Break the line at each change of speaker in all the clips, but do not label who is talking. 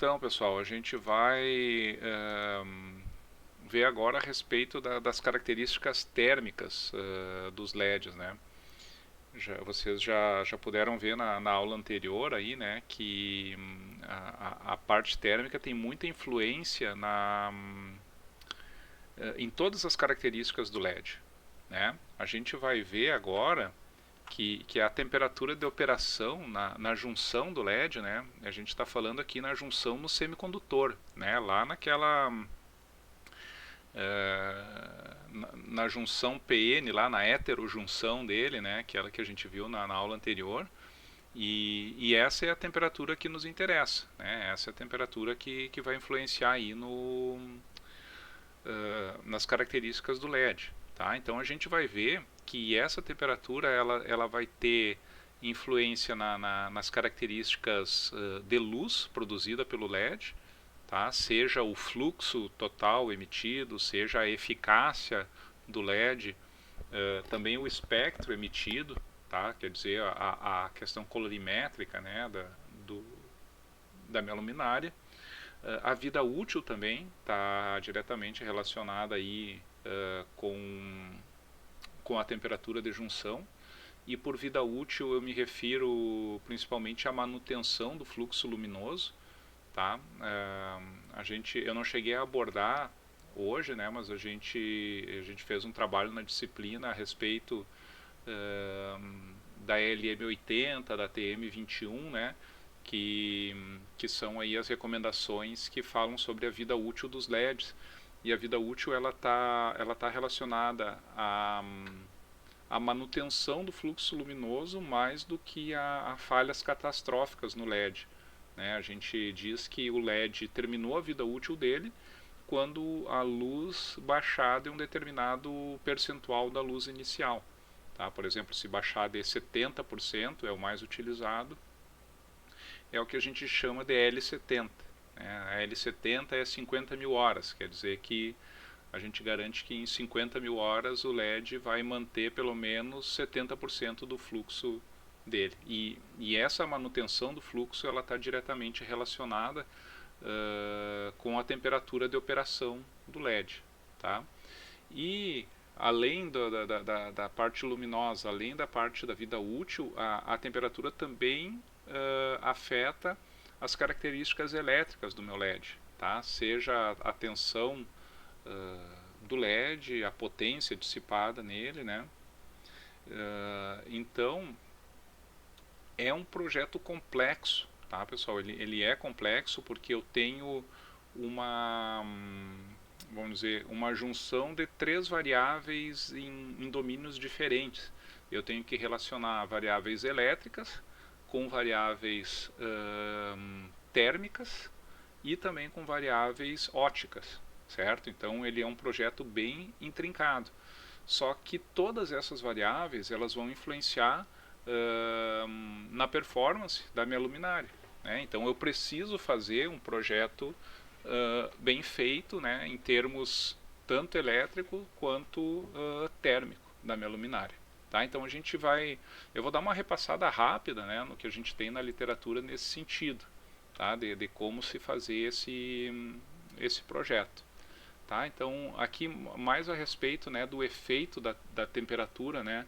Então, pessoal, a gente vai ver agora a respeito das características térmicas dos LEDs, né? Vocês já puderam ver na aula anterior aí, né, que a parte térmica tem muita influência em todas as características do LED, né? A gente vai ver agora que a temperatura de operação na junção do LED, né? A gente está falando aqui na junção no semicondutor, né? Lá na junção PN, lá na heterojunção dele, né? Aquela que a gente viu na aula anterior. E essa é a temperatura que nos interessa, né? Essa é a temperatura que vai influenciar aí nas características do LED. Tá? Então a gente vai ver que essa temperatura ela vai ter influência nas características de luz produzida pelo LED, tá? Seja o fluxo total emitido, seja a eficácia do LED, também o espectro emitido, tá? Quer dizer, a questão colorimétrica, né, da minha luminária. A vida útil também está diretamente relacionada aí, com a temperatura de junção. E por vida útil eu me refiro principalmente à manutenção do fluxo luminoso. Tá? Eu não cheguei a abordar hoje, né, mas a gente fez um trabalho na disciplina a respeito da LM80, da TM21, né, que são aí as recomendações que falam sobre a vida útil dos LEDs. E a vida útil ela tá relacionada a manutenção do fluxo luminoso mais do que a falhas catastróficas no LED. Né? A gente diz que o LED terminou a vida útil dele quando a luz baixar de um determinado percentual da luz inicial. Tá? Por exemplo, se baixar de 70%, é o mais utilizado, é o que a gente chama de L70. A L70 é 50 mil horas, quer dizer que a gente garante que em 50 mil horas o LED vai manter pelo menos 70% do fluxo dele. E essa manutenção do fluxo ela está diretamente relacionada com a temperatura de operação do LED. Tá? E além da parte luminosa, além da parte da vida útil, a temperatura também afeta as características elétricas do meu LED, tá? Seja a tensão do LED, a potência dissipada nele, né? Então é um projeto complexo, tá, pessoal? Ele é complexo porque eu tenho uma, vamos dizer, uma junção de três variáveis em domínios diferentes. Eu tenho que relacionar variáveis elétricas com variáveis térmicas e também com variáveis ópticas, certo? Então ele é um projeto bem intrincado. Só que todas essas variáveis elas vão influenciar na performance da minha luminária. Né? Então eu preciso fazer um projeto bem feito, né, em termos tanto elétrico quanto térmico da minha luminária. Tá? Então eu vou dar uma repassada rápida, né, no que a gente tem na literatura nesse sentido, tá? de como se fazer esse projeto. Tá? Então aqui mais a respeito, né, do efeito da temperatura, né,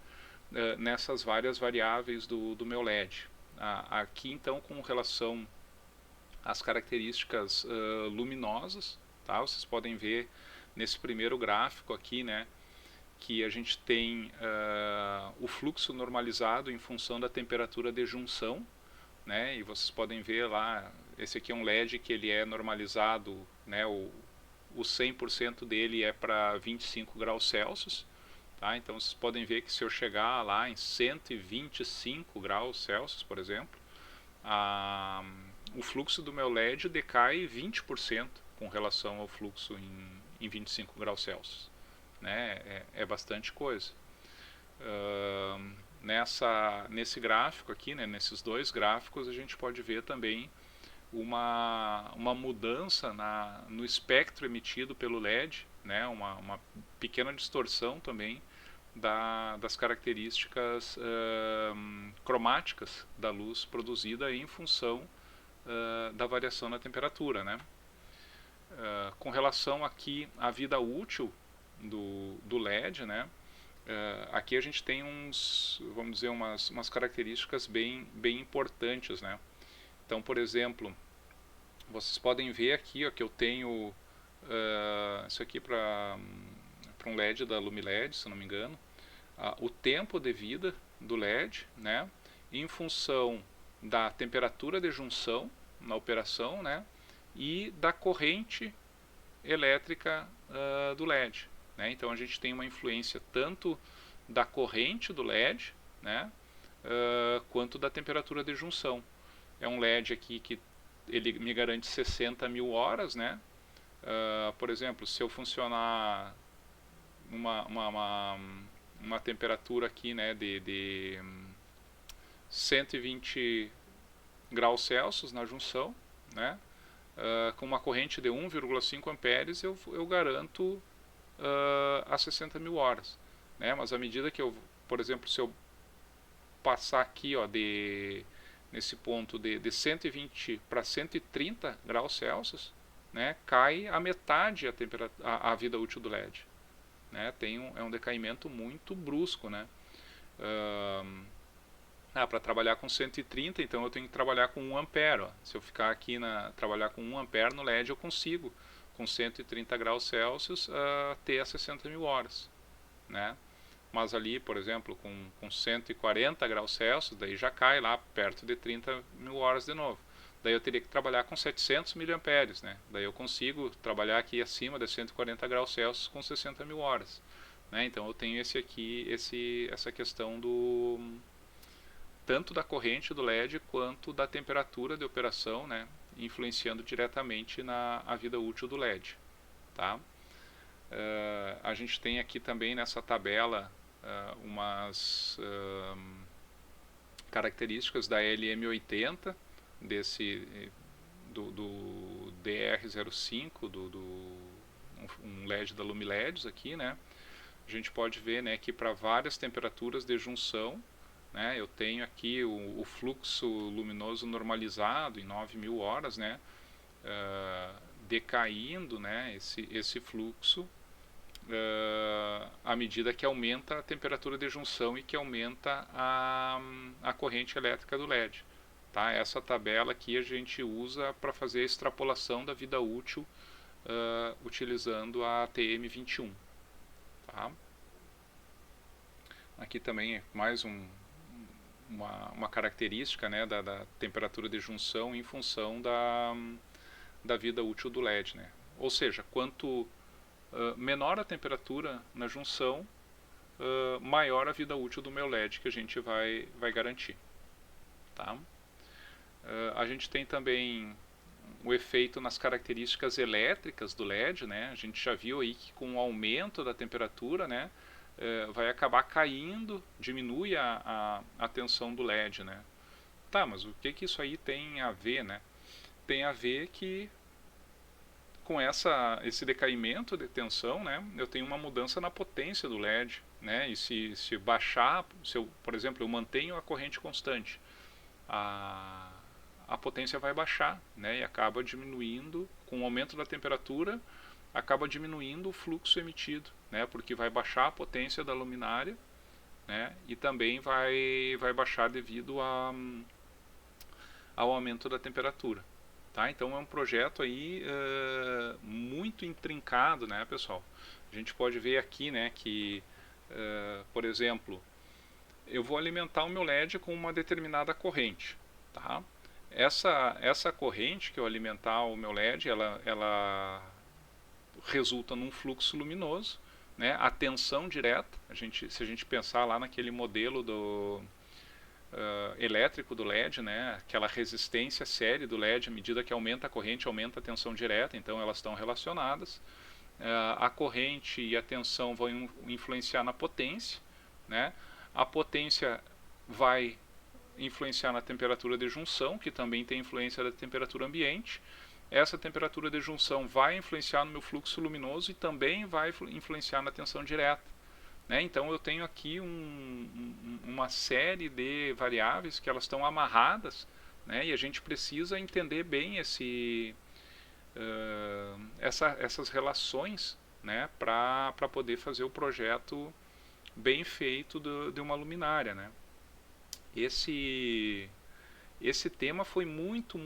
nessas várias variáveis do meu LED. Aqui então com relação às características luminosas, tá? Vocês podem ver nesse primeiro gráfico aqui, né, que a gente tem o fluxo normalizado em função da temperatura de junção, né, e vocês podem ver lá, esse aqui é um LED que ele é normalizado, né, o 100% dele é para 25 graus Celsius. Tá? Então vocês podem ver que se eu chegar lá em 125 graus Celsius, por exemplo, o fluxo do meu LED decai 20% com relação ao fluxo em 25 graus Celsius. Né? É bastante coisa. Nesse gráfico aqui, né, nesses dois gráficos, a gente pode ver também uma mudança no espectro emitido pelo LED, né, uma pequena distorção também das características cromáticas da luz produzida em função da variação na temperatura, né? Com relação aqui à vida útil do LED, né? Aqui a gente tem vamos dizer, umas características bem importantes, né? Então, por exemplo, vocês podem ver aqui, ó, que eu tenho isso aqui para um LED da Lumiled, se não me engano, o tempo de vida do LED, né? Em função da temperatura de junção na operação, né? E da corrente elétrica do LED, né? Então a gente tem uma influência tanto da corrente do LED, né? Quanto da temperatura de junção. É um LED aqui que ele me garante 60.000 horas, né? Por exemplo, se eu funcionar uma temperatura aqui, né, de 120 graus Celsius na junção, né? Com uma corrente de 1,5 amperes, eu garanto a 60.000 horas, né? Mas à medida que por exemplo, se eu passar aqui, ó, nesse ponto de 120 para 130 graus Celsius, né, cai a metade a vida útil do LED, né? É um decaimento muito brusco, né? Para trabalhar com 130, então eu tenho que trabalhar com 1 ampere. Ó. Se eu ficar aqui trabalhar com 1 ampere no LED, eu consigo, com 130 graus Celsius, ter as 60.000 horas, né? Mas ali, por exemplo, com 140 graus Celsius, daí já cai lá perto de 30.000 horas de novo. Daí eu teria que trabalhar com 700 miliamperes, né? Daí eu consigo trabalhar aqui acima de 140 graus Celsius com 60.000 horas, né? Então eu tenho essa questão tanto da corrente do LED quanto da temperatura de operação, né, influenciando diretamente na vida útil do LED. Tá? A gente tem aqui também nessa tabela umas características da LM80, do DR05, um LED da Lumileds aqui, né? A gente pode ver, né, que para várias temperaturas de junção, né, eu tenho aqui o fluxo luminoso normalizado em 9.000 horas, né, decaindo, né, esse fluxo à medida que aumenta a temperatura de junção e que aumenta a corrente elétrica do LED. Tá? Essa tabela aqui a gente usa para fazer a extrapolação da vida útil utilizando a TM21. Tá? Aqui também é mais uma característica, né, da temperatura de junção em função da vida útil do LED. Né? Ou seja, quanto menor a temperatura na junção, maior a vida útil do meu LED que a gente vai garantir. Tá? A gente tem também o efeito nas características elétricas do LED. Né? A gente já viu aí que com o aumento da temperatura, né, vai acabar caindo, diminui a tensão do LED, né? Tá, mas o que isso aí tem a ver, né? Tem a ver que com esse decaimento de tensão, né, eu tenho uma mudança na potência do LED, né? E se baixar, por exemplo, eu mantenho a corrente constante, a potência vai baixar, né? E acaba diminuindo, com o aumento da temperatura, acaba diminuindo o fluxo emitido, né, porque vai baixar a potência da luminária, né, e também vai baixar devido ao aumento da temperatura. Tá? Então é um projeto aí muito intrincado, né, pessoal? A gente pode ver aqui, né, que, por exemplo, eu vou alimentar o meu LED com uma determinada corrente. Tá? Essa corrente que eu alimentar o meu LED, ela resulta num fluxo luminoso, né? A tensão direta, se a gente pensar lá naquele modelo elétrico do LED, né? Aquela resistência série do LED, à medida que aumenta a corrente, aumenta a tensão direta, então elas estão relacionadas. A corrente e a tensão vão influenciar na potência, né? A potência vai influenciar na temperatura de junção, que também tem influência da temperatura ambiente. Essa temperatura de junção vai influenciar no meu fluxo luminoso e também vai influenciar na tensão direta. Né? Então eu tenho aqui uma série de variáveis que elas estão amarradas, né? E a gente precisa entender bem essas relações, né? Para poder fazer o projeto bem feito de uma luminária, né? Esse, esse tema foi muito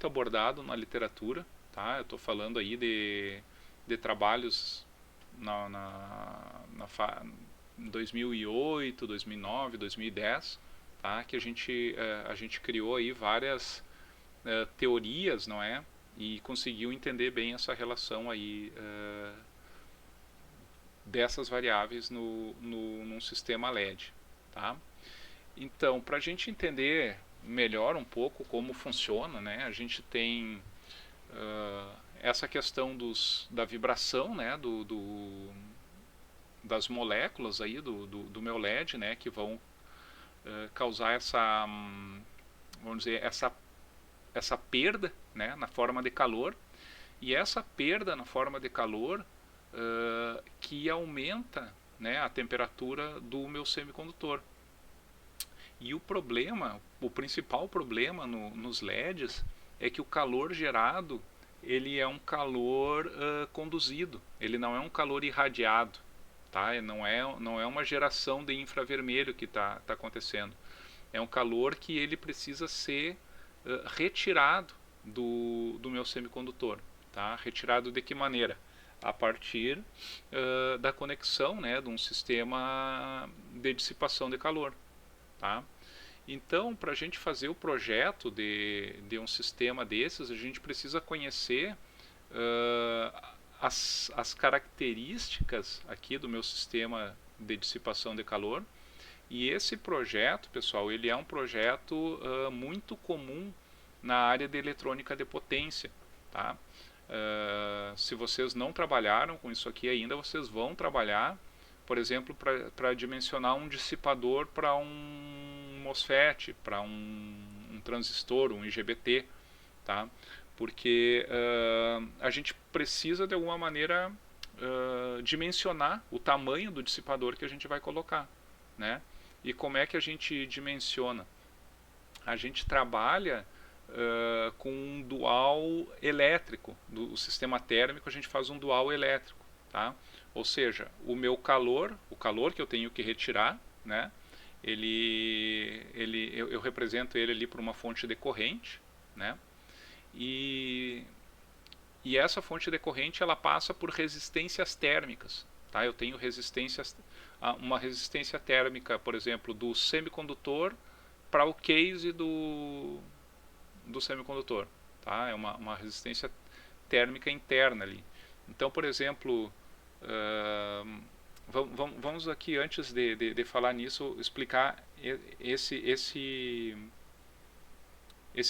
abordado na literatura, tá? Eu estou falando aí de trabalhos na 2008, 2009, 2010, tá? Que a gente criou aí várias teorias, não é? E conseguiu entender bem essa relação aí dessas variáveis num sistema LED, tá? Então, para a gente entender melhor um pouco como funciona, né? A gente tem essa questão da vibração, né? Das moléculas aí do meu LED, né? Que vão causar vamos dizer, essa perda, né? Na forma de calor. E essa perda na forma de calor que aumenta, né? A temperatura do meu semicondutor. E o principal problema nos LEDs é que o calor gerado ele é um calor conduzido, ele não é um calor irradiado, tá? Não é uma geração de infravermelho que está acontecendo. É um calor que ele precisa ser retirado do meu semicondutor, tá? Retirado de que maneira? A partir da conexão, né, de um sistema de dissipação de calor. Tá? Então, para a gente fazer o projeto de um sistema desses, a gente precisa conhecer as características aqui do meu sistema de dissipação de calor. E esse projeto, pessoal, ele é um projeto muito comum na área de eletrônica de potência. Tá? Se vocês não trabalharam com isso aqui ainda, vocês vão trabalhar, por exemplo, para dimensionar um dissipador para um MOSFET, para um transistor, um IGBT, tá? Porque a gente precisa de alguma maneira dimensionar o tamanho do dissipador que a gente vai colocar, né? E como é que a gente dimensiona? A gente trabalha com um dual elétrico. Do sistema térmico a gente faz um dual elétrico, tá? Ou seja, o calor que eu tenho que retirar, né? Eu represento ele ali por uma fonte de corrente, né? E essa fonte de corrente ela passa por resistências térmicas, tá? Eu tenho uma resistência térmica, por exemplo, do semicondutor para o case do semicondutor, tá? É uma resistência térmica interna ali. Então, por exemplo, vamos aqui, antes de falar nisso, explicar esse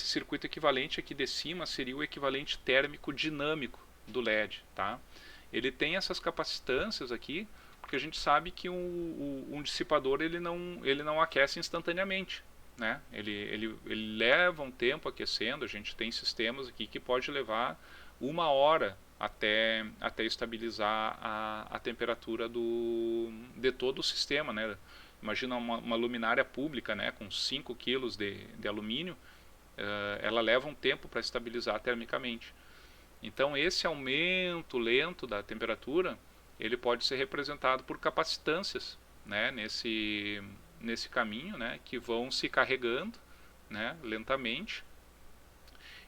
circuito equivalente aqui de cima seria o equivalente térmico dinâmico do LED, tá? Ele tem essas capacitâncias aqui, porque a gente sabe que um dissipador ele não aquece instantaneamente, né? Ele leva um tempo aquecendo. A gente tem sistemas aqui que pode levar 1 hora até estabilizar a temperatura de todo o sistema, né? Imagina uma luminária pública, né, com 5 quilos de alumínio, ela leva um tempo para estabilizar termicamente. Então esse aumento lento da temperatura ele pode ser representado por capacitâncias, né, nesse caminho, né, que vão se carregando, né, lentamente.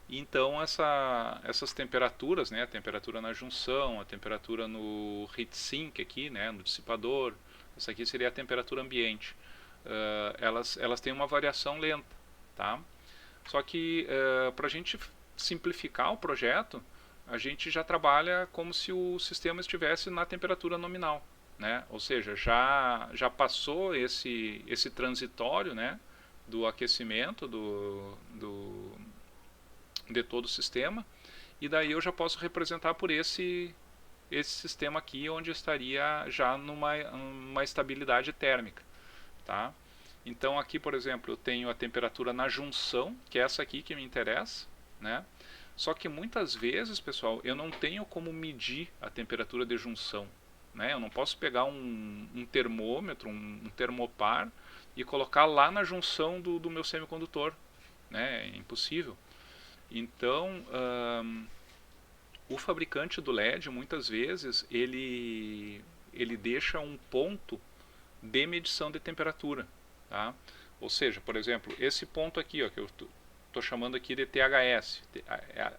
E então essas temperaturas, né, a temperatura na junção, a temperatura no heatsink aqui, né, no dissipador, essa aqui seria a temperatura ambiente, elas têm uma variação lenta, tá? Só que para a gente simplificar o projeto, a gente já trabalha como se o sistema estivesse na temperatura nominal, né? Ou seja, já passou esse transitório, né, do aquecimento de todo o sistema, e daí eu já posso representar por esse sistema aqui, onde estaria já numa estabilidade térmica, tá? Então aqui, por exemplo, eu tenho a temperatura na junção, que é essa aqui que me interessa, né? Só que muitas vezes, pessoal, eu não tenho como medir a temperatura de junção, né? Eu não posso pegar um termômetro, um termopar, e colocar lá na junção do meu semicondutor, né? É impossível. Então, o fabricante do LED, muitas vezes, ele deixa um ponto de medição de temperatura, tá? Ou seja, por exemplo, esse ponto aqui, ó, que eu estou chamando aqui de THS.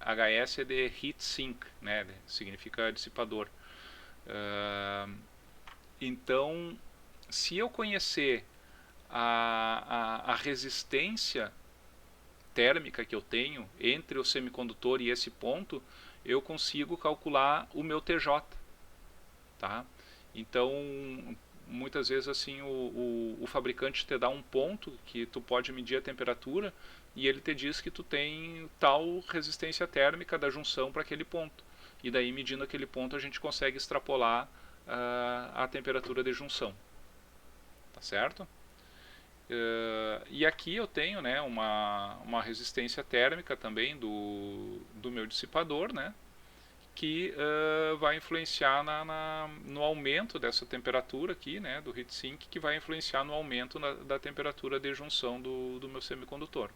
HS é de Heat Sink, né? Significa dissipador. Então, se eu conhecer a resistência térmica que eu tenho entre o semicondutor e esse ponto, eu consigo calcular o meu TJ, tá? Então, muitas vezes assim o fabricante te dá um ponto que tu pode medir a temperatura e ele te diz que tu tem tal resistência térmica da junção para aquele ponto. E daí, medindo aquele ponto, a gente consegue extrapolar a temperatura de junção. Tá certo? E aqui eu tenho, né, uma resistência térmica também do meu dissipador, né, que vai influenciar no aumento dessa temperatura aqui, né, do heatsink, que vai influenciar no aumento da temperatura de junção do meu semicondutor.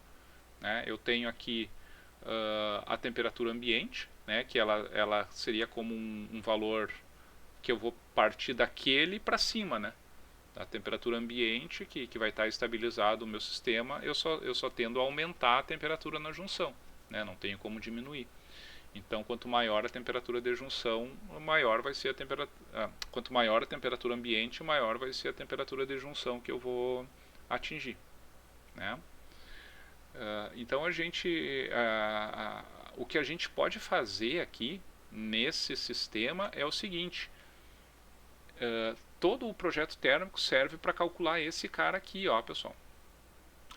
Né? Eu tenho aqui a temperatura ambiente, né, que ela seria como um valor que eu vou partir daquele para cima, né? A temperatura ambiente, que vai estar estabilizado o meu sistema, eu só tendo a aumentar a temperatura na junção, né? Não tenho como diminuir. Então, quanto maior a temperatura de junção, maior vai ser a temperatura. Quanto maior a temperatura ambiente, maior vai ser a temperatura de junção que eu vou atingir, né? Então o que a gente pode fazer aqui nesse sistema é o seguinte: todo o projeto térmico serve para calcular esse cara aqui, ó, pessoal,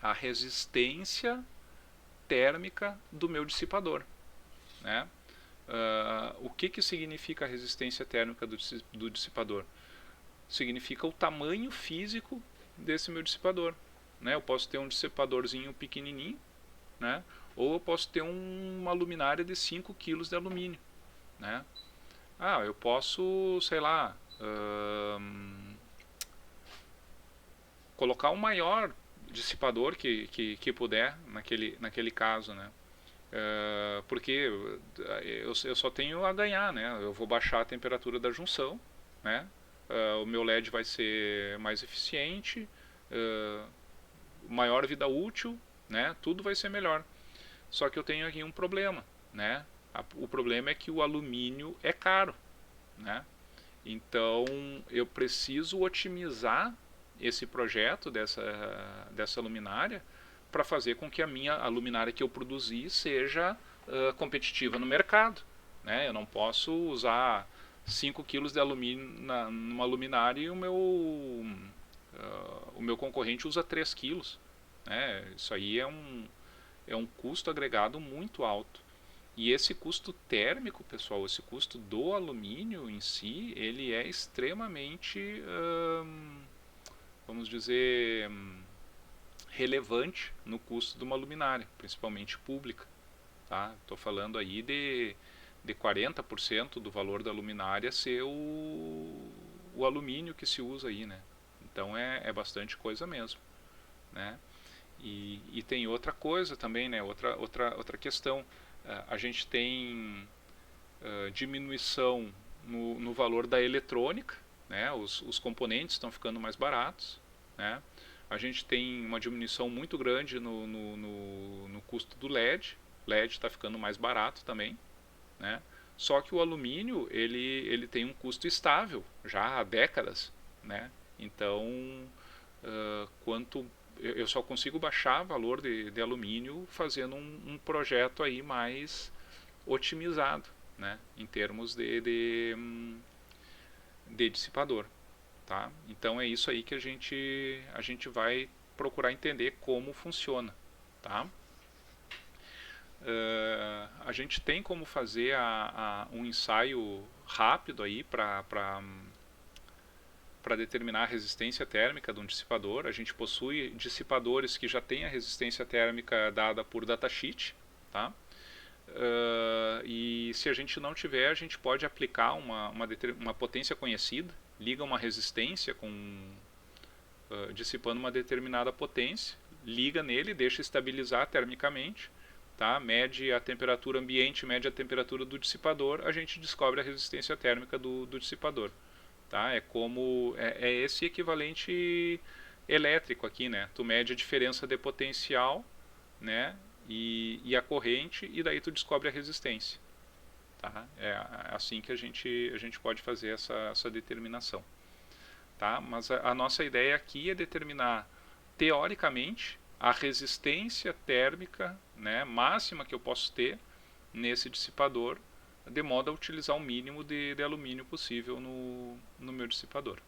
a resistência térmica do meu dissipador, né? O que significa a resistência térmica do dissipador? Significa o tamanho físico desse meu dissipador, né? Eu posso ter um dissipadorzinho pequenininho, né? Ou eu posso ter uma luminária de 5 kg de alumínio, né? Eu posso, sei lá, colocar o maior dissipador que puder naquele caso, né? Porque eu só tenho a ganhar, né? Eu vou baixar a temperatura da junção, né? O meu LED vai ser mais eficiente, maior vida útil, né? Tudo vai ser melhor. Só que eu tenho aqui um problema, né? O problema é que o alumínio é caro, né? Então eu preciso otimizar esse projeto dessa luminária para fazer com que a luminária que eu produzi seja competitiva no mercado, né? Eu não posso usar 5 kg de alumínio numa luminária e o meu concorrente usa 3 kg, né? Isso aí é um custo agregado muito alto. E esse custo térmico, pessoal, esse custo do alumínio em si, ele é extremamente, vamos dizer, relevante no custo de uma luminária, principalmente pública. Tá? Estou falando aí de 40% do valor da luminária ser o alumínio que se usa aí, né? Então é bastante coisa mesmo, né? E tem outra coisa também, né? Outra questão. A gente tem diminuição no valor da eletrônica, né? Os componentes estão ficando mais baratos, né? A gente tem uma diminuição muito grande no custo do LED. LED está ficando mais barato também, né? Só que o alumínio ele tem um custo estável já há décadas, né? Então eu só consigo baixar valor de alumínio fazendo um projeto aí mais otimizado, né, em termos de dissipador. Tá? Então é isso aí que a gente vai procurar entender como funciona. Tá? A gente tem como fazer um ensaio rápido aí para determinar a resistência térmica de um dissipador. A gente possui dissipadores que já têm a resistência térmica dada por datasheet, tá? E se a gente não tiver, a gente pode aplicar uma potência conhecida, liga uma resistência dissipando uma determinada potência, liga nele, deixa estabilizar termicamente, tá? Mede a temperatura ambiente, mede a temperatura do dissipador, a gente descobre a resistência térmica do dissipador. Tá? É esse equivalente elétrico aqui, né? Tu mede a diferença de potencial, né? E a corrente, e daí tu descobre a resistência. Tá? É assim que a gente pode fazer essa determinação. Tá? Mas a nossa ideia aqui é determinar, teoricamente, a resistência térmica, né, máxima que eu posso ter nesse dissipador, de modo a utilizar o mínimo de alumínio possível no meu dissipador.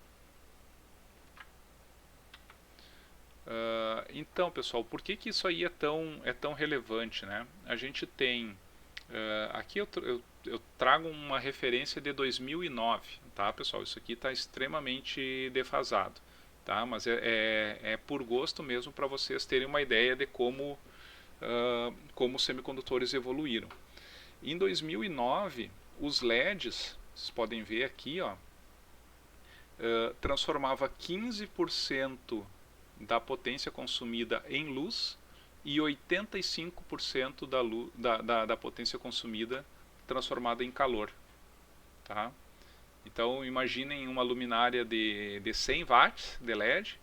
Então, pessoal, por que isso aí é tão relevante? Né? A gente tem... aqui eu trago uma referência de 2009, tá, pessoal? Isso aqui está extremamente defasado, tá? Mas é por gosto mesmo, para vocês terem uma ideia de como os semicondutores evoluíram. Em 2009, os LEDs, vocês podem ver aqui, ó, transformava 15% da potência consumida em luz e 85% da potência consumida transformada em calor. Tá? Então imaginem uma luminária de 100 watts de LED,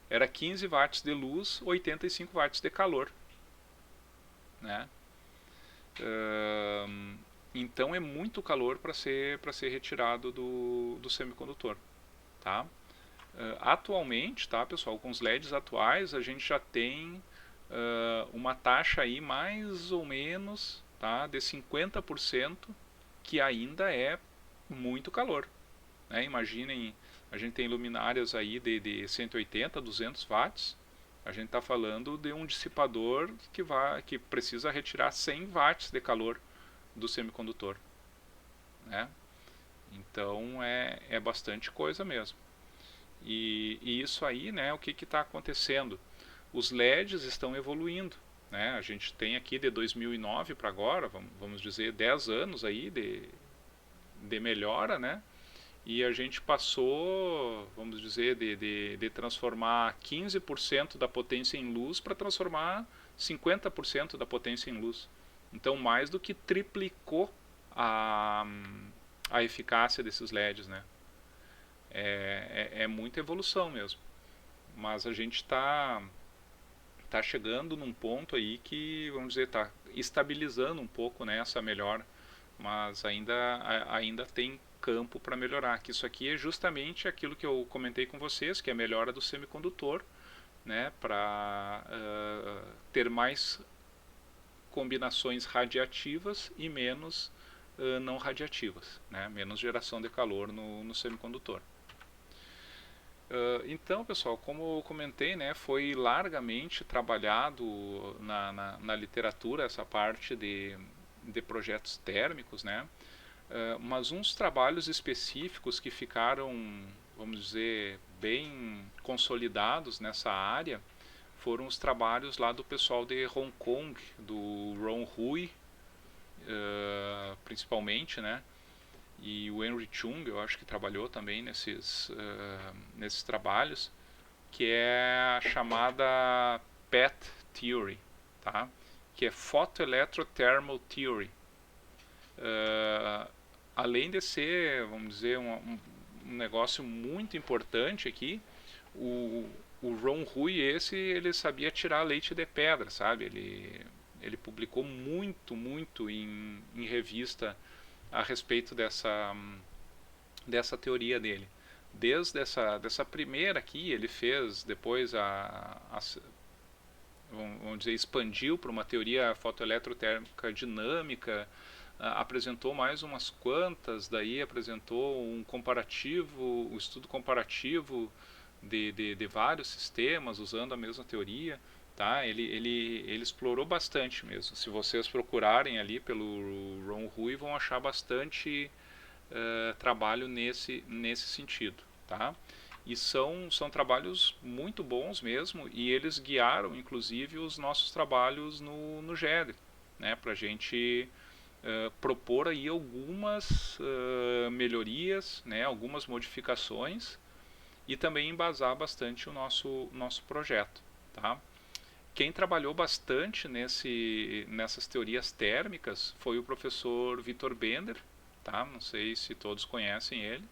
era 15 watts de luz, 85 watts de calor. Né? Então é muito calor para ser retirado do semicondutor. Tá? Atualmente, tá, pessoal, com os LEDs atuais, a gente já tem uma taxa aí mais ou menos, tá, de 50%, que ainda é muito calor. Né? Imaginem, a gente tem luminárias aí de 180, 200 watts, a gente está falando de um dissipador que precisa retirar 100 watts de calor do semicondutor. Né? Então é bastante coisa mesmo. E isso aí, né, o que está acontecendo? Os LEDs estão evoluindo. Né? A gente tem aqui de 2009 para agora, vamos dizer, 10 anos aí de melhora, né? E a gente passou, vamos dizer, de transformar 15% da potência em luz para transformar 50% da potência em luz. Então, mais do que triplicou a eficácia desses LEDs, né? É muita evolução mesmo. Mas a gente está chegando num ponto aí que, vamos dizer, está estabilizando um pouco, né, essa melhora. Mas ainda tem campo para melhorar. Que isso aqui é justamente aquilo que eu comentei com vocês, que é a melhora do semicondutor, né, para ter mais combinações radiativas e menos não radiativas, né, menos geração de calor no semicondutor. Então, pessoal, como eu comentei, né, foi largamente trabalhado na literatura essa parte de projetos térmicos, né? Mas uns trabalhos específicos que ficaram, vamos dizer, bem consolidados nessa área foram os trabalhos lá do pessoal de Hong Kong, do Ron Hui, principalmente, né? E o Henry Chung, eu acho que trabalhou também nesses trabalhos, que é a chamada PET Theory, tá? Que é Photoelectrothermal Theory. Além de ser, vamos dizer, um negócio muito importante aqui, o Ron Hui, ele sabia tirar leite de pedra, sabe? Ele publicou muito em revista a respeito dessa teoria dele. Desde dessa primeira aqui, ele fez depois vamos dizer, expandiu para uma teoria fotoeletrotérmica dinâmica, apresentou mais umas quantas, daí apresentou um estudo comparativo de vários sistemas usando a mesma teoria. Tá? Ele explorou bastante mesmo. Se vocês procurarem ali pelo Ron Hui, vão achar bastante trabalho nesse sentido. Tá? E são trabalhos muito bons mesmo, e eles guiaram inclusive os nossos trabalhos no GED, né? Para a gente propor aí algumas melhorias, né? Algumas modificações, e também embasar bastante o nosso projeto. Tá? Quem trabalhou bastante nessas teorias térmicas foi o professor Vitor Bender, tá? Não sei se todos conhecem ele,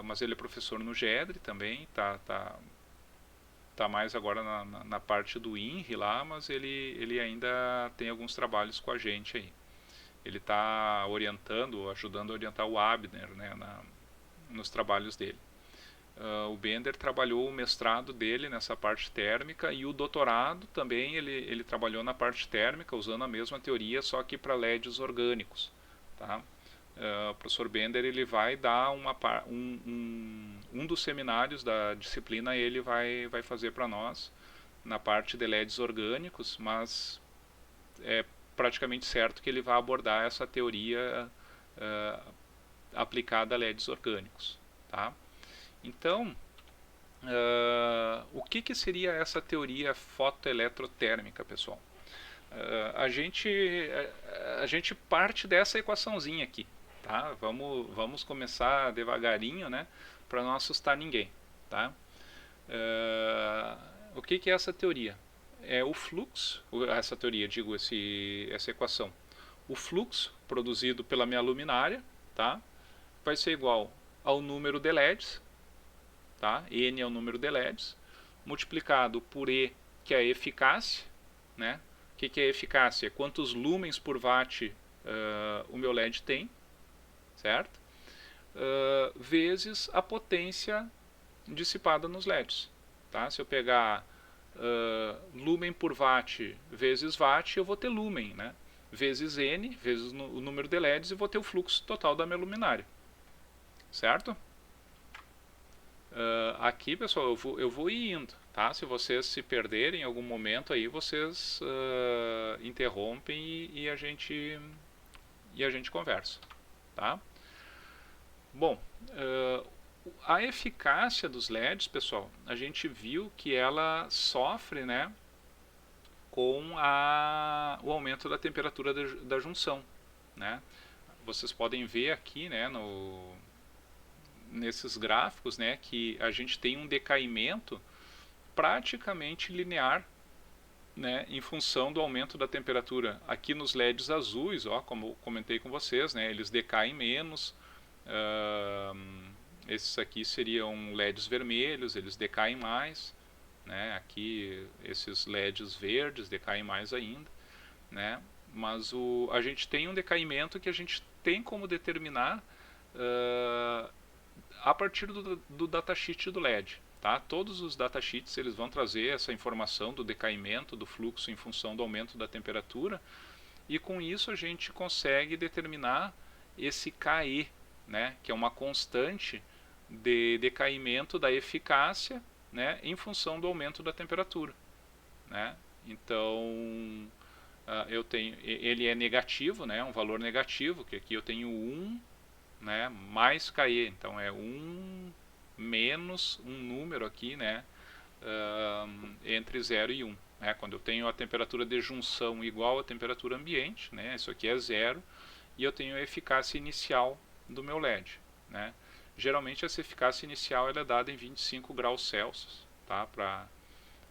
mas ele é professor no GEDRE também, tá mais agora na parte do INRI lá, mas ele ainda tem alguns trabalhos com a gente aí. Ele está ajudando a orientar o Abner, né, nos trabalhos dele. O Bender trabalhou o mestrado dele nessa parte térmica e o doutorado também ele trabalhou na parte térmica usando a mesma teoria, só que para LEDs orgânicos. Tá? O professor Bender ele vai dar um dos seminários da disciplina, ele vai fazer para nós na parte de LEDs orgânicos, mas é praticamente certo que ele vai abordar essa teoria aplicada a LEDs orgânicos. Tá? Então, o que seria essa teoria fotoeletrotérmica, pessoal? A gente parte dessa equaçãozinha aqui, tá? Vamos começar devagarinho, né, para não assustar ninguém, tá? O que é essa teoria? É o fluxo, essa teoria, digo, essa equação. O fluxo produzido pela minha luminária, tá, vai ser igual ao número de LEDs, tá? N é o número de LEDs, multiplicado por E, que é a eficácia, né? O que é eficácia? Quantos lumens por watt o meu LED tem, certo? Vezes a potência dissipada nos LEDs. Tá? Se eu pegar lumen por watt vezes watt, eu vou ter lumen, né? Vezes N, vezes o número de LEDs, e vou ter o fluxo total da minha luminária. Certo? Aqui, pessoal, eu vou ir indo, tá? Se vocês se perderem em algum momento aí, vocês interrompem e a gente conversa, tá? Bom, a eficácia dos LEDs, pessoal, a gente viu que ela sofre, né, com o aumento da temperatura da junção, né? Vocês podem ver aqui, né, nesses gráficos, né, que a gente tem um decaimento praticamente linear, né, em função do aumento da temperatura. Aqui nos LEDs azuis, ó, como comentei com vocês, né, eles decaem menos. Esses aqui seriam LEDs vermelhos, eles decaem mais. Né, aqui esses LEDs verdes decaem mais ainda. Né, mas a gente tem um decaimento que a gente tem como determinar a partir do datasheet do LED. Tá? Todos os datasheets eles vão trazer essa informação do decaimento do fluxo em função do aumento da temperatura, e com isso a gente consegue determinar esse KE, né, que é uma constante de decaimento da eficácia, né, em função do aumento da temperatura. Né? Então, ele é negativo, né, um valor negativo, que aqui eu tenho 1, né, mais KE, então é 1 menos um número aqui, né, entre 0 e 1. Né, quando eu tenho a temperatura de junção igual à temperatura ambiente, né, isso aqui é 0, e eu tenho a eficácia inicial do meu LED. Né. Geralmente essa eficácia inicial ela é dada em 25 graus Celsius, tá,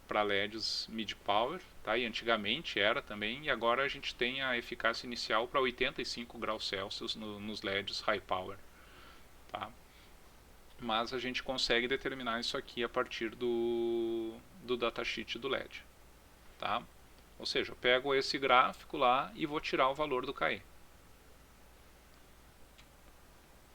para LEDs mid-power, tá, e antigamente era também, e agora a gente tem a eficácia inicial para 85 graus Celsius nos LEDs high power. Tá. Mas a gente consegue determinar isso aqui a partir do datasheet do LED. Tá? Ou seja, eu pego esse gráfico lá e vou tirar o valor do KE.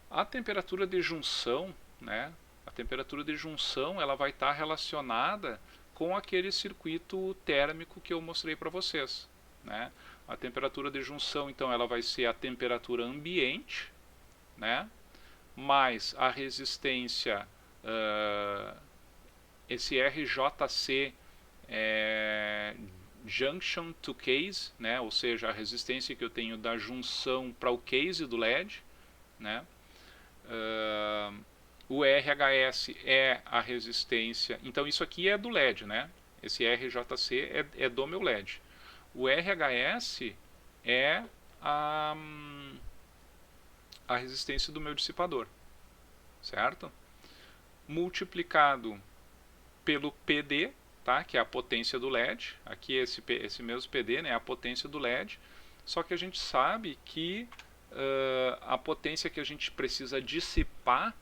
A temperatura de junção, né? A temperatura de junção ela vai estar relacionada com aquele circuito térmico que eu mostrei para vocês. Né? A temperatura de junção, então, ela vai ser a temperatura ambiente, né? Mais a resistência, esse RJC junction to case, né? Ou seja, a resistência que eu tenho da junção para o case do LED. Né? O RHS é a resistência, então isso aqui é do LED, né? Esse RJC é do meu LED. O RHS é a resistência do meu dissipador, certo? Multiplicado pelo PD, tá? Que é a potência do LED. Aqui esse mesmo PD, né, é a potência do LED. Só que a gente sabe que a potência que a gente precisa dissipar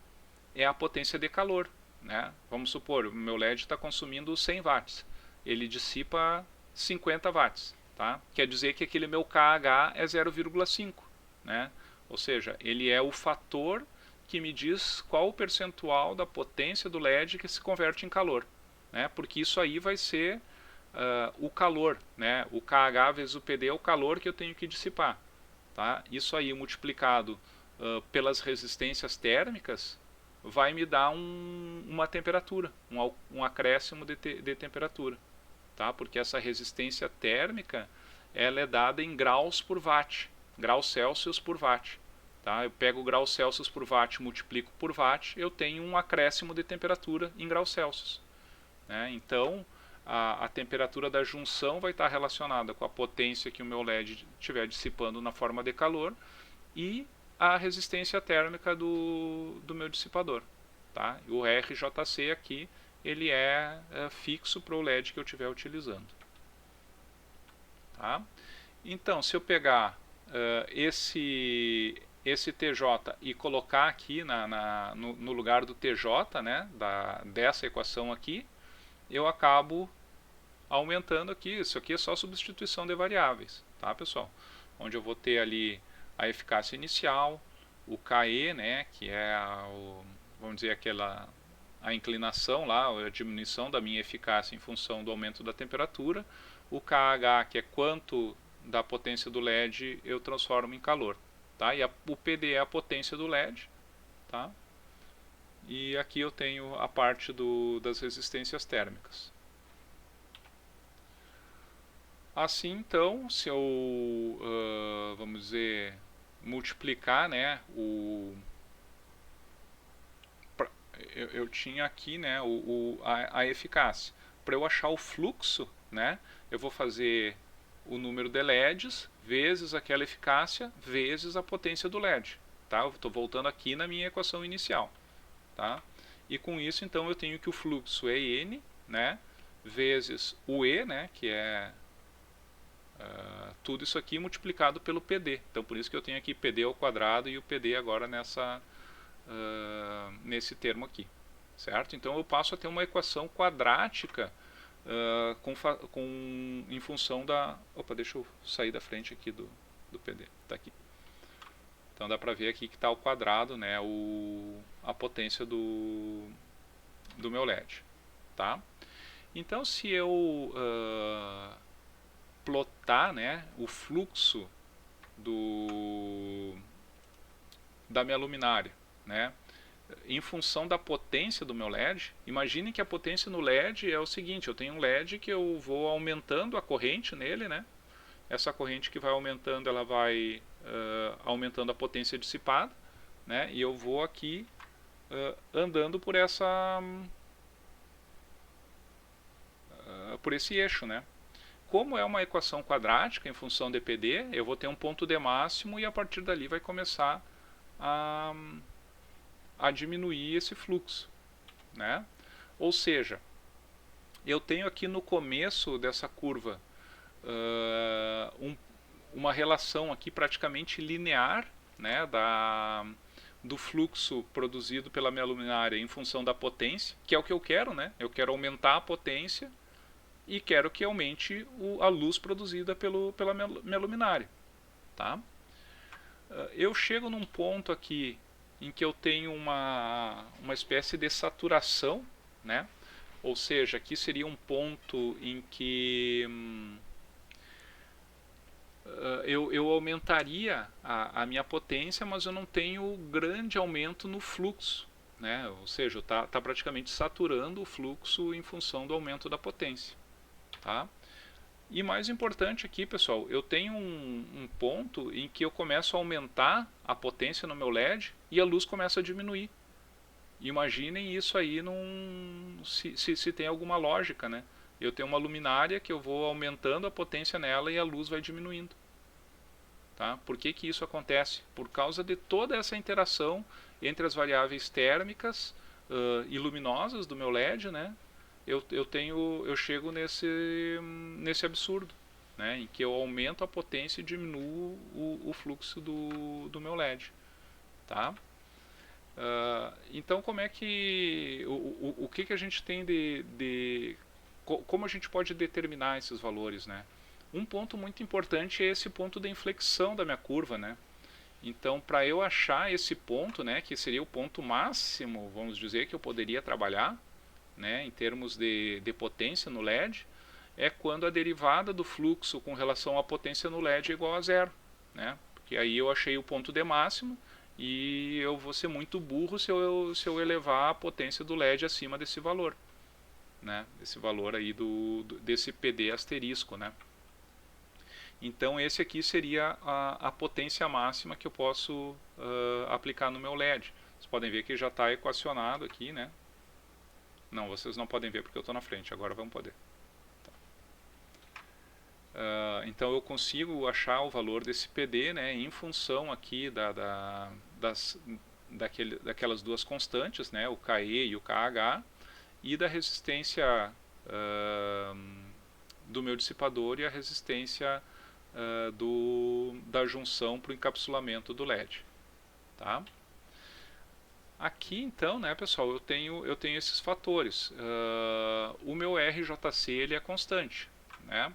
é a potência de calor, né? Vamos supor, o meu LED está consumindo 100 watts. Ele dissipa 50 watts. Tá? Quer dizer que aquele meu KH é 0,5. Né? Ou seja, ele é o fator que me diz qual o percentual da potência do LED que se converte em calor. Né? Porque isso aí vai ser o calor. Né? O KH vezes o PD é o calor que eu tenho que dissipar. Tá? Isso aí multiplicado pelas resistências térmicas vai me dar uma temperatura, um acréscimo de temperatura. Tá? Porque essa resistência térmica ela é dada em graus por watt, graus Celsius por watt. Tá? Eu pego o grau Celsius por watt, multiplico por watt, eu tenho um acréscimo de temperatura em graus Celsius. Né? Então, a temperatura da junção vai estar relacionada com a potência que o meu LED estiver dissipando na forma de calor e a resistência térmica do meu dissipador. Tá? E o RJC aqui ele é fixo para o LED que eu estiver utilizando. Tá? Então, se eu pegar esse TJ e colocar aqui no lugar do TJ, né, dessa equação aqui, eu acabo aumentando aqui. Isso aqui é só substituição de variáveis, tá, pessoal? Onde eu vou ter ali a eficácia inicial, o KE, né, que é vamos dizer a inclinação lá, a diminuição da minha eficácia em função do aumento da temperatura, o KH, que é quanto da potência do LED eu transformo em calor, tá? E o PD é a potência do LED, tá? E aqui eu tenho a parte das resistências térmicas. Assim, então, se eu, vamos dizer, multiplicar, né, eu tinha aqui, né, a eficácia. Para eu achar o fluxo, né, eu vou fazer o número de LEDs vezes aquela eficácia vezes a potência do LED. Tá? Eu estou voltando aqui na minha equação inicial. Tá? E com isso, então, eu tenho que o fluxo é N, né, vezes o E, né, que é tudo isso aqui multiplicado pelo PD. Então, por isso que eu tenho aqui PD ao quadrado e o PD agora nesse termo aqui. Certo? Então, eu passo a ter uma equação quadrática em função da... Opa, deixa eu sair da frente aqui do PD. Tá aqui. Então, dá para ver aqui que está ao quadrado, né, a potência do meu LED. Tá? Então, se eu plotar, né, o fluxo da minha luminária, né, em função da potência do meu LED, imagine que a potência no LED é o seguinte, eu tenho um LED que eu vou aumentando a corrente nele, né, essa corrente que vai aumentando, ela vai aumentando a potência dissipada, né, e eu vou aqui andando por esse eixo, né. Como é uma equação quadrática em função de PD, eu vou ter um ponto de máximo e a partir dali vai começar a diminuir esse fluxo. Né? Ou seja, eu tenho aqui no começo dessa curva uma relação aqui praticamente linear, né, do fluxo produzido pela minha luminária em função da potência, que é o que eu quero, né? Eu quero aumentar a potência e quero que aumente a luz produzida pela minha luminária. Tá? Eu chego num ponto aqui em que eu tenho uma espécie de saturação, né? Ou seja, aqui seria um ponto em que eu aumentaria a minha potência, mas eu não tenho grande aumento no fluxo. Né? Ou seja, está praticamente saturando o fluxo em função do aumento da potência. Tá? E mais importante aqui, pessoal, eu tenho um ponto em que eu começo a aumentar a potência no meu LED e a luz começa a diminuir. Imaginem isso aí se tem alguma lógica, né? Eu tenho uma luminária que eu vou aumentando a potência nela e a luz vai diminuindo. Tá? Por que isso acontece? Por causa de toda essa interação entre as variáveis térmicas e luminosas do meu LED, né? eu chego nesse absurdo, né, em que eu aumento a potência e diminuo o fluxo do meu LED, tá? Então, como é que o que a gente tem como a gente pode determinar esses valores, né? Um ponto muito importante é esse ponto da inflexão da minha curva, né? Então, para eu achar esse ponto, né, que seria o ponto máximo, vamos dizer, que eu poderia trabalhar, né, em termos de potência no LED, é quando a derivada do fluxo com relação à potência no LED é igual a zero, né? Porque aí eu achei o ponto de máximo e eu vou ser muito burro se eu elevar a potência do LED acima desse valor, né? Esse valor aí desse PD asterisco, né? Então esse aqui seria a potência máxima que eu posso aplicar no meu LED. Vocês podem ver que já está equacionado aqui, né? Não, vocês não podem ver porque eu estou na frente, agora vão poder. Então eu consigo achar o valor desse PD, né, em função aqui daquelas duas constantes, né, o KE e o KH, e da resistência do meu dissipador e a resistência da junção para o encapsulamento do LED. Tá? Aqui então, né, pessoal, eu tenho esses fatores. O meu RJC ele é constante, né?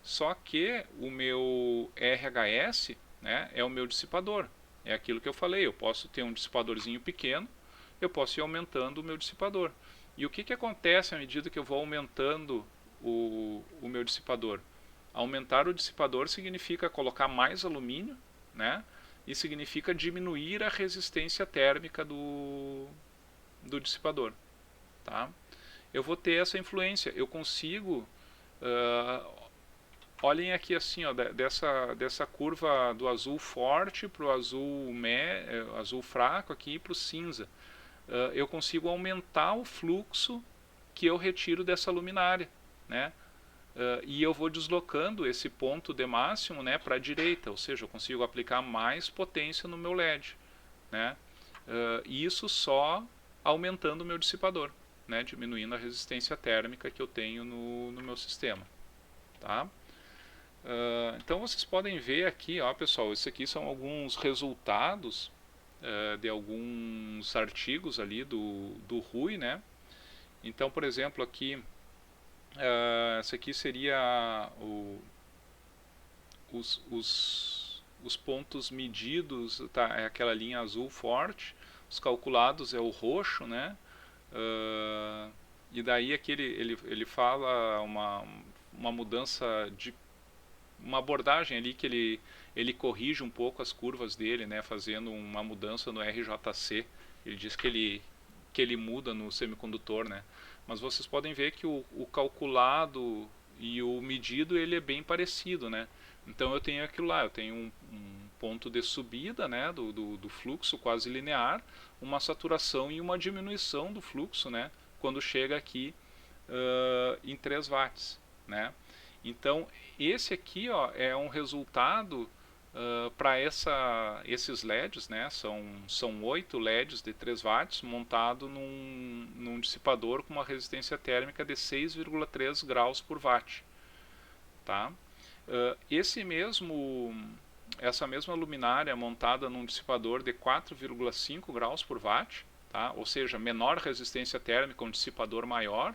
Só que o meu RHS, né, é o meu dissipador. É aquilo que eu falei, eu posso ter um dissipadorzinho pequeno, eu posso ir aumentando o meu dissipador. E o que acontece à medida que eu vou aumentando o meu dissipador? Aumentar o dissipador significa colocar mais alumínio, né? E significa diminuir a resistência térmica do dissipador. Tá? Eu vou ter essa influência. Eu consigo... olhem aqui assim, ó, dessa curva do azul forte para o azul fraco aqui para o cinza. Eu consigo aumentar o fluxo que eu retiro dessa luminária, né? E eu vou deslocando esse ponto de máximo, né, para a direita, ou seja, eu consigo aplicar mais potência no meu LED, né? E isso só aumentando o meu dissipador, né, diminuindo a resistência térmica que eu tenho no meu sistema. Tá? Então vocês podem ver aqui, ó, pessoal, esses aqui são alguns resultados de alguns artigos ali do RUI, né? Então, por exemplo, aqui, esse aqui seria os pontos medidos, tá, é aquela linha azul forte, os calculados é o roxo, né? E daí aqui ele fala uma mudança de uma abordagem ali que ele corrige um pouco as curvas dele, né, fazendo uma mudança no RJC. Ele diz que ele muda no semicondutor, né? Mas vocês podem ver que o calculado e o medido ele é bem parecido, né? Então eu tenho aquilo lá, eu tenho um ponto de subida, né, do fluxo quase linear, uma saturação e uma diminuição do fluxo, né, quando chega aqui em 3 watts, né? Então esse aqui, ó, é um resultado para esses LEDs, né? São 8 LEDs de 3 watts montado num dissipador com uma resistência térmica de 6,3 graus por watt. Tá? Essa mesma luminária montada num dissipador de 4,5 graus por watt, tá? Ou seja, menor resistência térmica, um dissipador maior,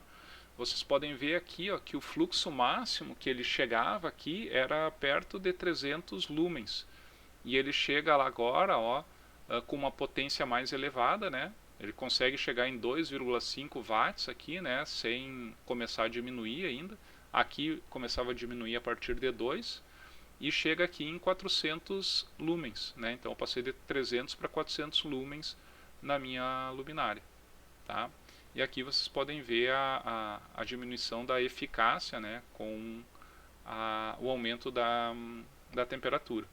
vocês podem ver aqui, ó, que o fluxo máximo que ele chegava aqui era perto de 300 lumens. E ele chega lá agora, ó, com uma potência mais elevada, né? Ele consegue chegar em 2,5 watts aqui, né, sem começar a diminuir ainda. Aqui começava a diminuir a partir de 2 e chega aqui em 400 lumens, né? Então eu passei de 300 para 400 lumens na minha luminária, tá? E aqui vocês podem ver a diminuição da eficácia, né, com o aumento da temperatura.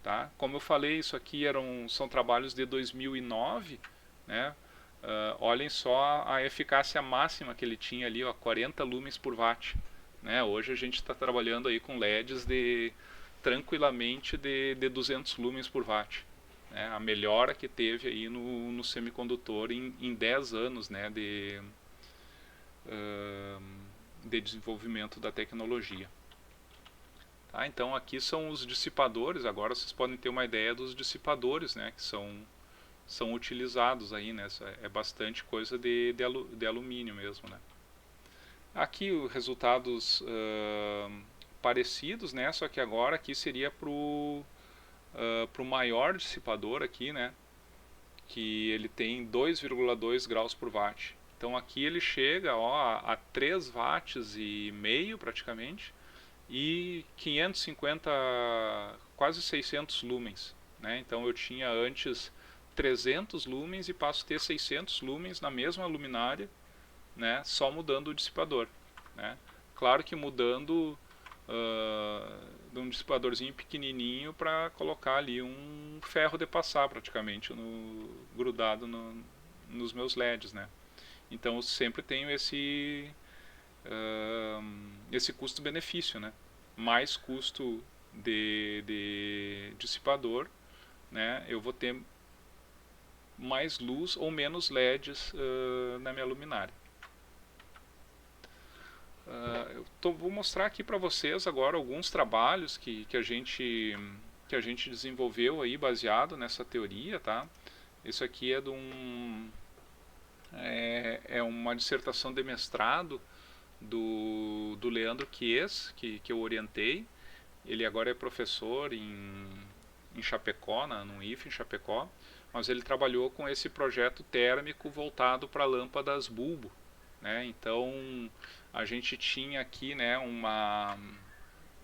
Tá? Como eu falei, isso aqui são trabalhos de 2009, né? Olhem só a eficácia máxima que ele tinha ali, ó, 40 lumens por watt. Né? Hoje a gente está trabalhando aí com LEDs tranquilamente de 200 lumens por watt. Né? A melhora que teve aí no semicondutor em 10 anos, né, de desenvolvimento da tecnologia. Tá? Então aqui são os dissipadores. Agora vocês podem ter uma ideia dos dissipadores, né, que são utilizados aí, né? É bastante coisa de alumínio mesmo, né? Aqui os resultados parecidos, né? Só que agora aqui seria pro maior dissipador aqui, né? Que ele tem 2,2 graus por watt. Então aqui ele chega, ó, a 3 watts e meio praticamente, e 550, quase 600 lumens, né? Então eu tinha antes 300 lumens e passo a ter 600 lumens na mesma luminária, né? Só mudando o dissipador, né? Claro que mudando de um dissipadorzinho pequenininho para colocar ali um ferro de passar praticamente grudado nos meus LEDs, né? Então eu sempre tenho esse custo-benefício, né? Mais custo de dissipador, né? Eu vou ter mais luz ou menos LEDs na minha luminária. Vou mostrar aqui para vocês agora alguns trabalhos que a gente desenvolveu aí baseado nessa teoria, tá? Isso aqui é uma dissertação de mestrado do Leandro Chies, que eu orientei. Ele agora é professor em Chapecó, no IF em Chapecó, mas ele trabalhou com esse projeto térmico voltado para lâmpadas bulbo, né? Então a gente tinha aqui, né,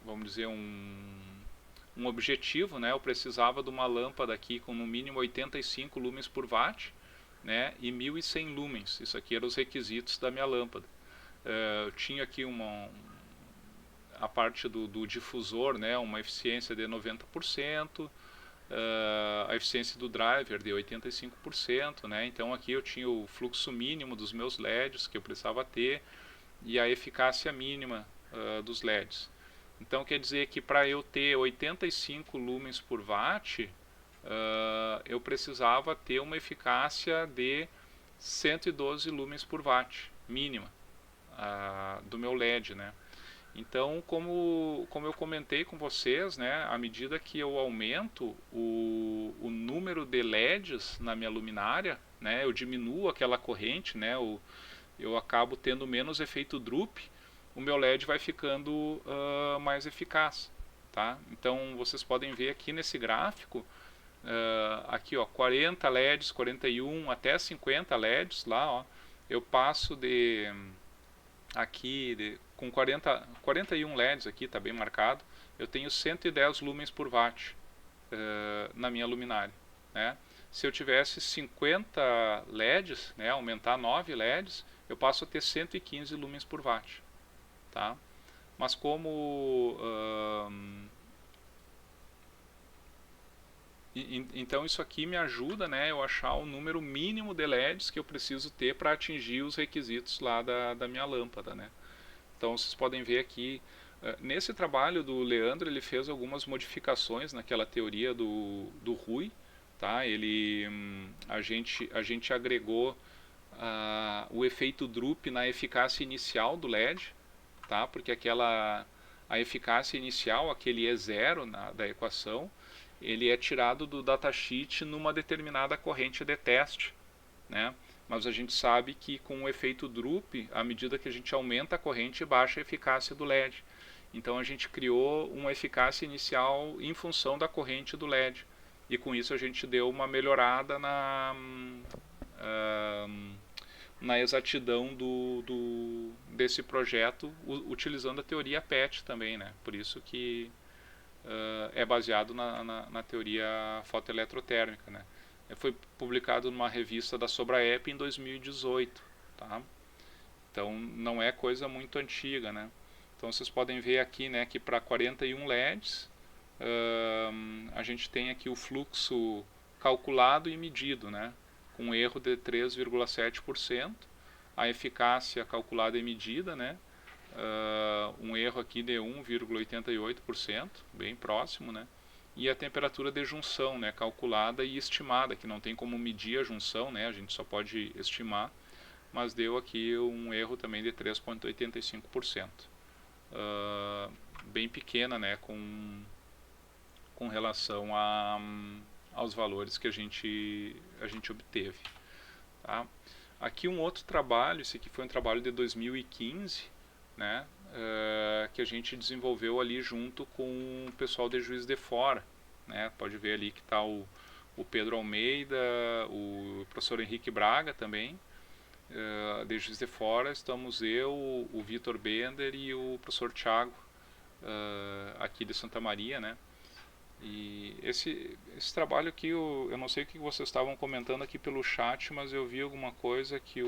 vamos dizer, um objetivo, né? Eu precisava de uma lâmpada aqui com no mínimo 85 lumens por watt, né, e 1100 lumens. Isso aqui eram os requisitos da minha lâmpada. Eu tinha aqui a parte do difusor, né, uma eficiência de 90%, a eficiência do driver de 85%, né? Então aqui eu tinha o fluxo mínimo dos meus LEDs que eu precisava ter e a eficácia mínima dos LEDs. Então quer dizer que para eu ter 85 lumens por watt, eu precisava ter uma eficácia de 112 lumens por watt mínima do meu LED, né? Então, como eu comentei com vocês, né, à medida que eu aumento o número de LEDs na minha luminária, né, eu diminuo aquela corrente, né, eu acabo tendo menos efeito droop, o meu LED vai ficando mais eficaz. Tá? Então, vocês podem ver aqui nesse gráfico, aqui ó, 40 LEDs, 41 até 50 LEDs, lá ó, eu passo com 41 LEDs aqui, está bem marcado, eu tenho 110 lumens por watt na minha luminária, né? Se eu tivesse 50 LEDs, né, aumentar 9 LEDs, eu passo a ter 115 lumens por watt, tá? Mas como então isso aqui me ajuda, né, eu achar o número mínimo de LEDs que eu preciso ter para atingir os requisitos lá da minha lâmpada, né? Então vocês podem ver aqui, nesse trabalho do Leandro, ele fez algumas modificações naquela teoria do Rui, tá? A gente agregou o efeito droop na eficácia inicial do LED, tá? Porque a eficácia inicial, aquele E0 da equação, ele é tirado do datasheet numa determinada corrente de teste, né? Mas a gente sabe que com o efeito droop, à medida que a gente aumenta a corrente, baixa a eficácia do LED. Então a gente criou uma eficácia inicial em função da corrente do LED. E com isso a gente deu uma melhorada na exatidão desse projeto, utilizando a teoria PET também, né? Por isso que é baseado na teoria fotoeletrotérmica, né? Foi publicado numa revista da Sobraep em 2018, tá? Então não é coisa muito antiga, né? Então vocês podem ver aqui, né, que para 41 LEDs a gente tem aqui o fluxo calculado e medido, né, com um erro de 3,7%, a eficácia calculada e medida, né, um erro aqui de 1,88%, bem próximo, né? E a temperatura de junção, né, calculada e estimada, que não tem como medir a junção, né, a gente só pode estimar, mas deu aqui um erro também de 3,85%. Bem pequena, né, com relação aos valores que a gente obteve. Tá? Aqui um outro trabalho, esse aqui foi um trabalho de 2015, né, que a gente desenvolveu ali junto com o pessoal de Juiz de Fora. Né? Pode ver ali que está o Pedro Almeida, o professor Henrique Braga também, de Juiz de Fora. Estamos eu, o Vitor Bender e o professor Thiago, aqui de Santa Maria, né? E esse trabalho aqui, eu não sei o que vocês estavam comentando aqui pelo chat, mas eu vi alguma coisa que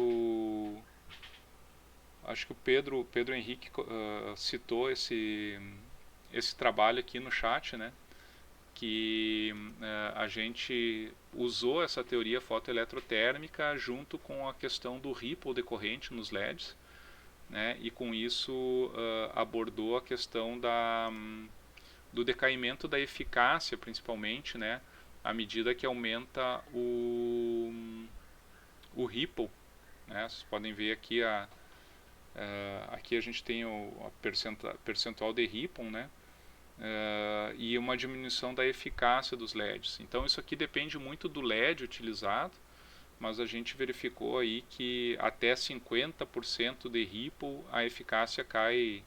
acho que o Pedro Henrique citou esse trabalho aqui no chat, né? Que a gente usou essa teoria fotoeletrotérmica junto com a questão do ripple decorrente nos LEDs, né? E com isso abordou a questão do decaimento da eficácia, principalmente, né? À medida que aumenta o ripple, né? Vocês podem ver aqui aqui a gente tem a percentual de ripple, né? E uma diminuição da eficácia dos LEDs. Então isso aqui depende muito do LED utilizado, mas a gente verificou aí que até 50% de ripple a eficácia cai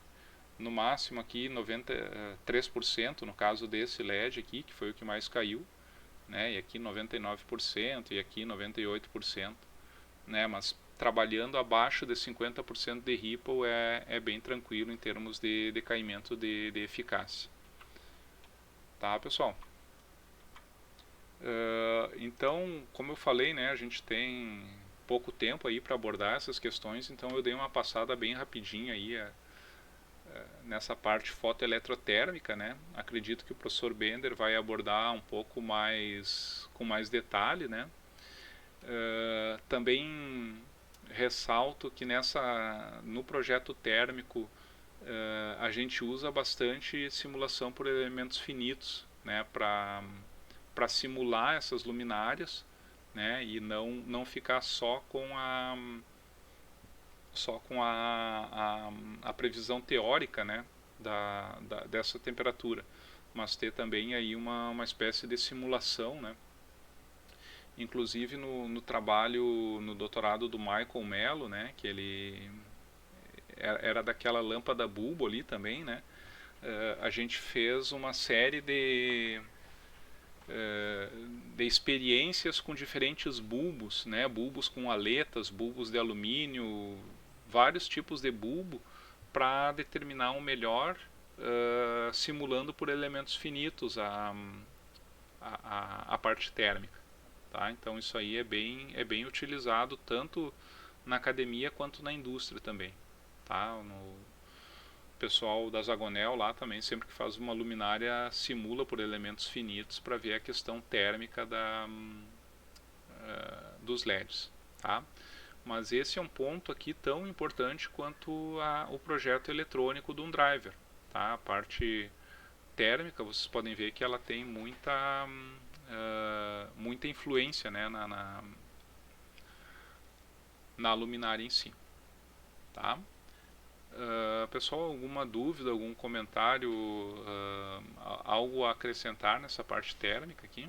no máximo aqui 93% no caso desse LED aqui, que foi o que mais caiu, né? E aqui 99% e aqui 98%, né? Mas trabalhando abaixo de 50% de ripple é bem tranquilo em termos de decaimento de eficácia. Tá, pessoal? Então, como eu falei, né, a gente tem pouco tempo aí para abordar essas questões, então eu dei uma passada bem rapidinha aí nessa parte fotoeletrotérmica, né? Acredito que o professor Bender vai abordar um pouco mais com mais detalhe, né? Também ressalto que no projeto térmico a gente usa bastante simulação por elementos finitos, né? Para simular essas luminárias, né? E não ficar só com a previsão teórica, né, dessa temperatura, mas ter também aí uma espécie de simulação, né? Inclusive no trabalho, no doutorado do Michael Mello, né, que ele era daquela lâmpada bulbo ali também, né? A gente fez uma série de experiências com diferentes bulbos, né? Bulbos com aletas, bulbos de alumínio, vários tipos de bulbo para determinar um melhor, simulando por elementos finitos a parte térmica. Tá? Então isso aí é bem utilizado tanto na academia quanto na indústria também. Tá? O pessoal da Zagonel lá também, sempre que faz uma luminária, simula por elementos finitos para ver a questão térmica dos LEDs. Tá? Mas esse é um ponto aqui tão importante quanto o projeto eletrônico de um driver. Tá? A parte térmica, vocês podem ver que ela tem muita influência, né, na luminária em si. Tá? Pessoal, alguma dúvida, algum comentário, algo a acrescentar nessa parte térmica aqui?